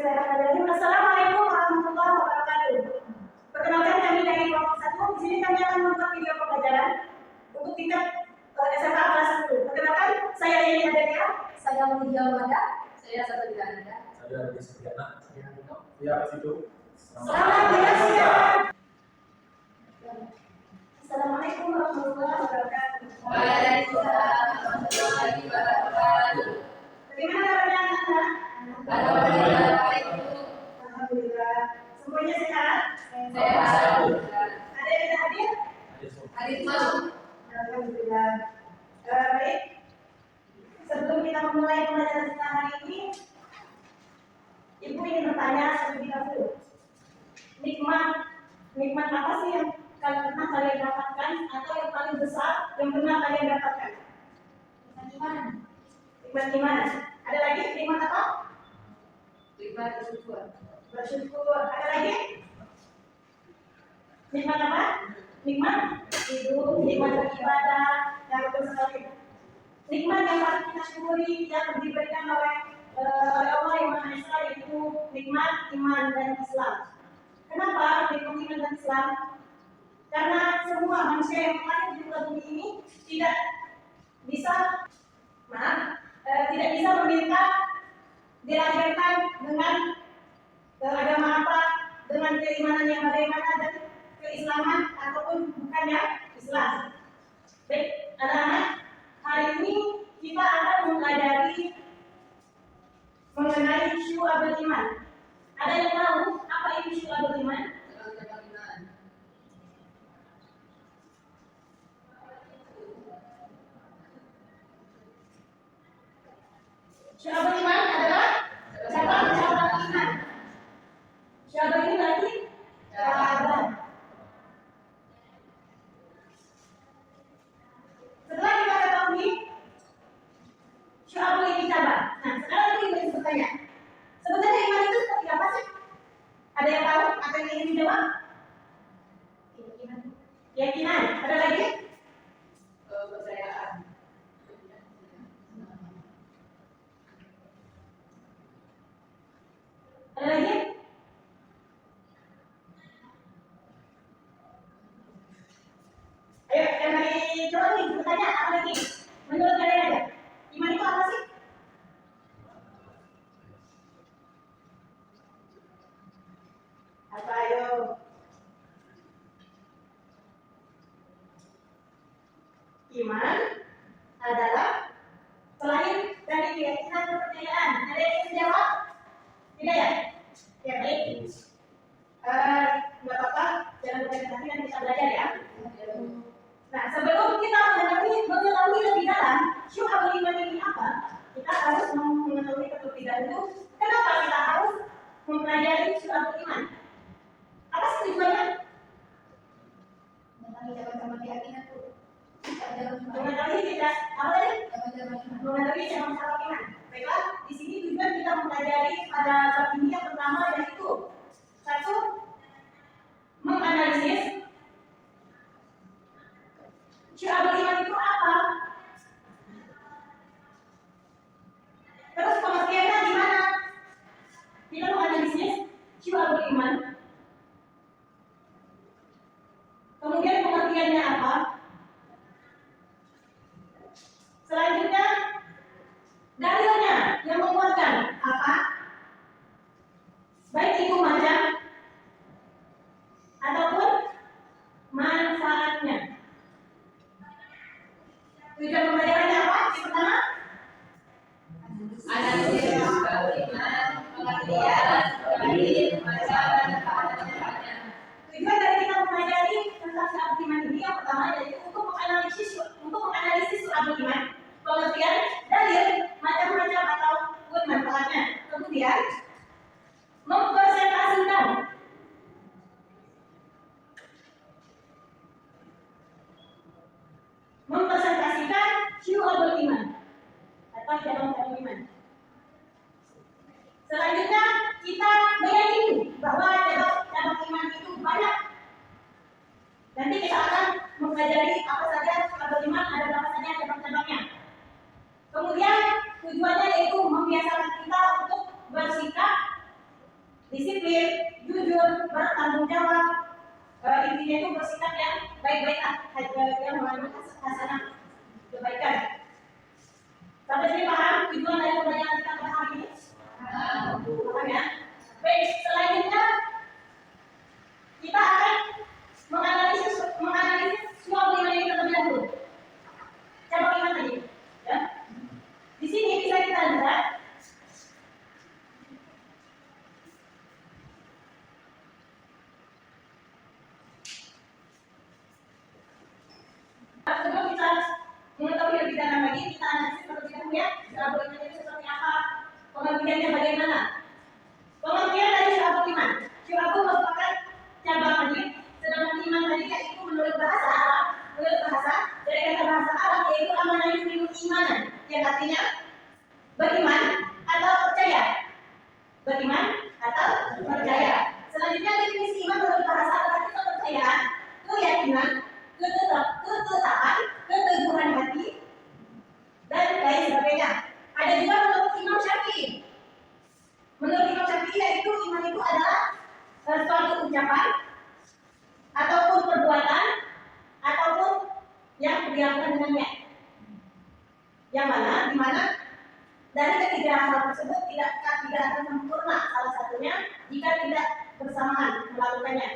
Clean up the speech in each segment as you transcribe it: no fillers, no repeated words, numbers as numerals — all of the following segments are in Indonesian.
Bismillahirrahmanirrahim. Assalamualaikum warahmatullahi wabarakatuh. Perkenalkan kami dari kelompok 1. Di sini kami akan membuat video pembelajaran untuk tingkat SMA kelas 10. Perkenalkan, saya Yeni Adelia, Saya Mulia Mada, saya Satu Anda. Saya Adi Supriana. Saya Nino. Ya, ke situ. Selamat menyaksikan. Assalamualaikum warahmatullahi wabarakatuh. Waalaikumsalam warahmatullahi wabarakatuh. Bagaimana kabarnya anak-anak? Assalamualaikum. Alhamdulillah. Semuanya sehat? Sehat. Ada yang sudah hadir? Hadir masuk. Alhamdulillah. Baik. Sebelum kita memulai pembelajaran kita hari ini, Ibu ingin bertanya terlebih dahulu. Nikmat apa sih yang pernah kalian dapatkan atau yang paling besar yang pernah kalian dapatkan? Nikmat iman. Ada lagi nikmat apa? Nikmat bersyukur. Bersyukur. Ada lagi? Nikmat apa? Nikmat hidup, nikmat beribadah, dan bersalat. Nikmat yang paling kita syukuri yang diberikan oleh Allah yang Maha Esa, yaitu nikmat iman dan Islam. Kenapa nikmat iman dan Islam? Karena semua manusia yang lahir di muka bumi ini tidak bisa meminta dilahirkan dengan agama apa, dengan keimanan yang bagaimana dan keislaman ataupun bukan yang Islam. Baik, anak-anak, hari ini kita akan mempelajari mengenai syu'abul iman. Ada yang tahu apa itu syu'abul iman? Syu'abul iman adalah cabang-cabang iman. Syu'abul ini berarti cabang. Setelah kita ketahui syu'abul ini cabang. Nah, sekarang kita ingin bertanya, sebenarnya iman itu seperti apa sih? Ada yang tahu? Ada yang ingin dijawab? Keyakinan. Ada lagi? Kepercayaan. Ada lagi? Ayo, yang lagi coba nih bertanya apa lagi? Menurut kalian aja, iman itu apa sih? Apa ayo? Iman adalah selain dari keyakinan kepercayaan. Ada yang ingin jawab? Tidak ya? Ya baik. Nggak apa-apa, jangan berhati nanti kita belajar ya. Nah, sebelum kita mengetahui lebih dalam syu'abul iman ini apa, kita harus mengetahui terlebih dahulu kenapa kita harus mempelajari syu'abul iman. Apa sih tujuannya? Mengetahui keyakinan itu. Mengetahui kita apa tadi? Mengetahui cabang-cabang iman. Baiklah, di sini tujuan kita mempelajari pada bab ini yang pertama yaitu satu, menganalisis syu'abul iman itu apa. Terus pengertiannya gimana? Kita menganalisis syu'abul iman. Kemudian pengertiannya apa? Selanjutnya, dalilnya yang menguatkan apa? Baik itu macam ataupun manfaatnya. Tujuan pembelajarannya apa? Yang pertama, Analisis syu'abul iman, pengertian, dalil, macam, manfaatnya. tujuan dari kita mempelajari tentang syu'abul iman ini yang pertama yaitu untuk menganalisis syu'abul iman, pengertian, dalil, macam-macam ataupun manfaatnya. Kemudian mempresentasikan syu'abul iman atau cabang-cabang iman. Selanjutnya kita meyakini bahwa cabang-cabang iman itu banyak. Nanti kita akan mempelajari apa saja syu'abul iman, ada berapa saja cabang-cabangnya. Kemudian tujuannya yaitu membiasakan kita untuk bersikap disiplin, jujur, bertanggung jawab. Intinya itu bersikap yang baik-baik, yang mengandung hasanah kebaikan. Sampai sini paham tujuan dari pembelajaran kita pada hari ini? Paham ya? Baik, selanjutnya kita akan menganalisis semua beriman ini terlebih dahulu. Coba beriman tadi, ya. Di sini bisa kita lihat sebelum kita mengetahui lebih dalam lagi, kita analisis terlebih dahulu ya. Cara beriman itu seperti apa? Pengertiannya bagaimana? Pengertian dari syu'abul iman. Syu'abul merupakan cabang hadis, sedangkan iman tadi yaitu menurut bahasa Arab, dari kata bahasa Arab yaitu amanah yu'minu imanan, yang artinya beriman atau percaya. Beriman atau percaya. Selanjutnya definisi iman menurut bahasa Arab itu kepercayaan, keyakinan, ketetapan, keteguhan hati, dan lain sebagainya. Ada juga menurut Imam Syafi'i. Menurut Imam Syafi'i yaitu iman itu adalah suatu ucapan ataupun perbuatan ataupun yang dilakukan dengan niat. Yang mana, di mana dari ketiga hal tersebut tidak akan sempurna salah satunya jika tidak bersamaan melakukannya.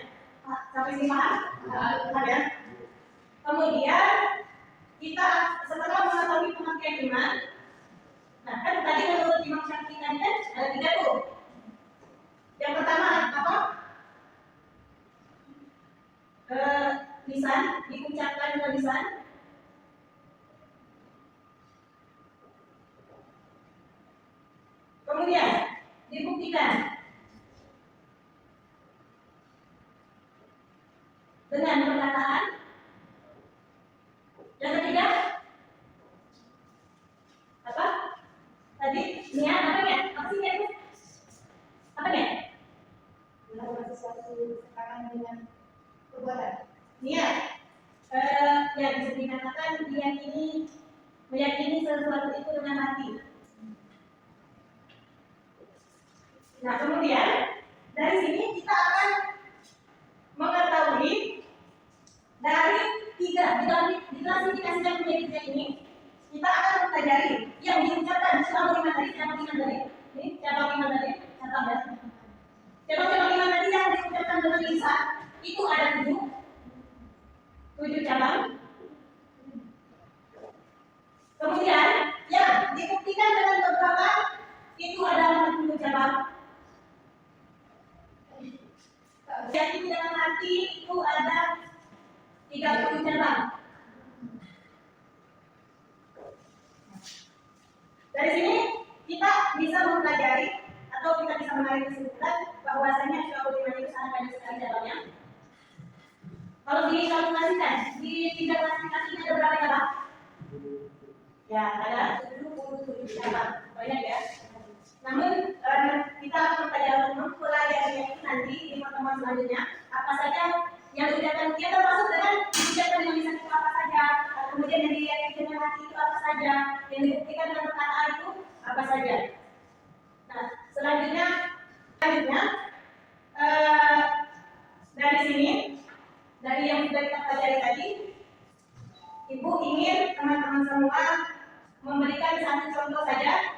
Sampai sini paham? Paham ya? Kemudian kita setelah mengetahui pengertian iman, nah kan tadi menurut Imam Syafi'i tadi kan ada 3 tuh. Yang pertama apa? Lisan, diucapkan dengan lisan. Kemudian dibuktikan dengan perkataan. Yang ketiga apa? Tadi niat apa ya? Apa sih niat? Apa niat? Melakukan sesuatu sekarang dengan perbuatan. Niat. Ya bisa dikatakan meyakini sesuatu itu dengan hati. Nah kemudian dari sini kita akan mengetahui dari diklasifikasikan menjadi 3 ini, kita akan mempelajari yang diucapkan syu'abul iman tadi. Cabang iman tadi, ini cabang iman tadi, catat ya. Cabang iman tadi yang diucapkan dengan lisan itu ada 7 cabang. Kemudian yang dibuktikan dengan perbuatan itu ada 40 cabang. Jadi dalam hati itu ada 30 cabang. Dari sini kita bisa mempelajari atau kita bisa menarik kesimpulan bahwasanya syu'abul iman itu sangat banyak sekali cabangnya. Kalau dikalkulasikan, di 3 klasifikasi ini ada berapa cabang? Ya, ada 77 cabang. Banyak ya. Namun kita akan mempelajari itu nanti di pertemuan selanjutnya. Apa saja yang diucapkan, dia termasuk dengan diucapkan dengan lisan itu apa saja, kemudian yang diyakini dengan hati itu apa saja, yang dibuktikan dengan perkataan itu apa saja. Nah, selanjutnya dari sini, dari yang sudah kita pelajari tadi, Ibu ingin teman-teman semua memberikan satu contoh saja.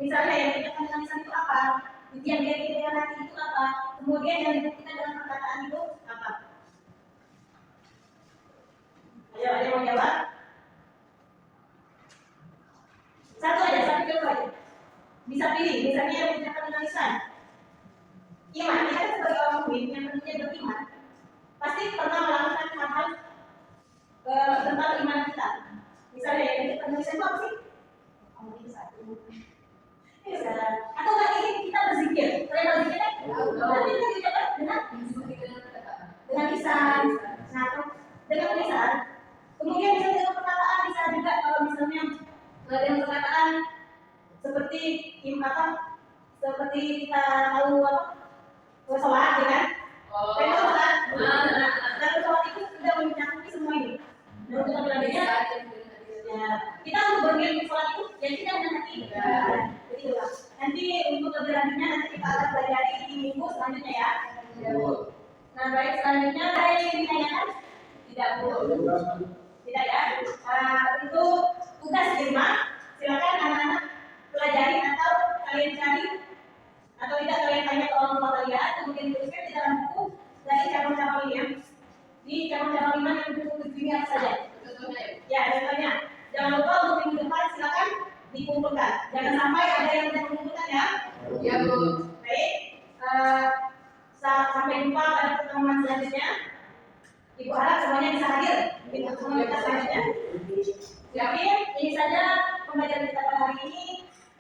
Misalnya yang diucapkan dengan lisan itu apa, yang diyakini dengan hati itu apa, kemudian yang dibuktikan dengan perkataan itu apa. Ayo, ada yang mau jawab? Satu contoh aja. Bisa pilih, misalnya yang diucapkan dengan lisan. Iman, kita sebagai orang mukmin yang tentunya beriman, pasti pernah melakukan hal-hal tentang iman kita. Misalnya yang diucapkan dengan lisan itu apa sih? Atau nggak ingin kita berzikir? Kalian berzikir kan? Nanti kita diucapkan dengan lisan. Nah, dengan lisan. Kemudian bisa dengan perkataan, bisa juga kalau misalnya dengan perkataan seperti seperti kita tahu sholat, ya kan? Kita sholat. Dan sholat itu sudah mencakupi semua ini. Dan untuk lebih lanjutnya, ya, kita untuk berniat sholat itu, ya kita dengan hati. Jadi itulah. Nanti untuk lebih lanjutnya nanti kita akan pelajari di minggu selanjutnya ya. Nah, baik, selanjutnya ada yang ingin ditanyakan? Tidak, Bu. Tidak ya. Untuk tugas di rumah, silakan anak-anak pelajari atau kalian cari atau tidak kalian tanya ke orang tua kalian, kemudian dituliskan di dalam buku dari cabang-cabang ini ya. Di cabang-cabang iman yang buku ini apa saja? Ya, contohnya. Jangan lupa untuk minggu depan silakan dikumpulkan. Jangan sampai ada yang tidak mengumpulkan ya. Ya, Bu. Baik. Sampai jumpa pada pertemuan selanjutnya. Ibu harap semuanya bisa hadir di pertemuan kita selanjutnya. Jadi ini saja pembelajaran kita pada hari ini.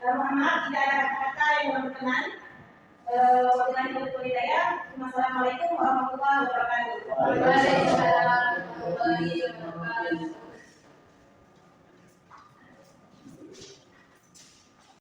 Mohon maaf jika ada kata-kata yang kurang berkenan. Wabillahi taufiq wal hidayah. Wassalamualaikum warahmatullahi wabarakatuh. Waalaikumsalam warahmatullahi wabarakatuh.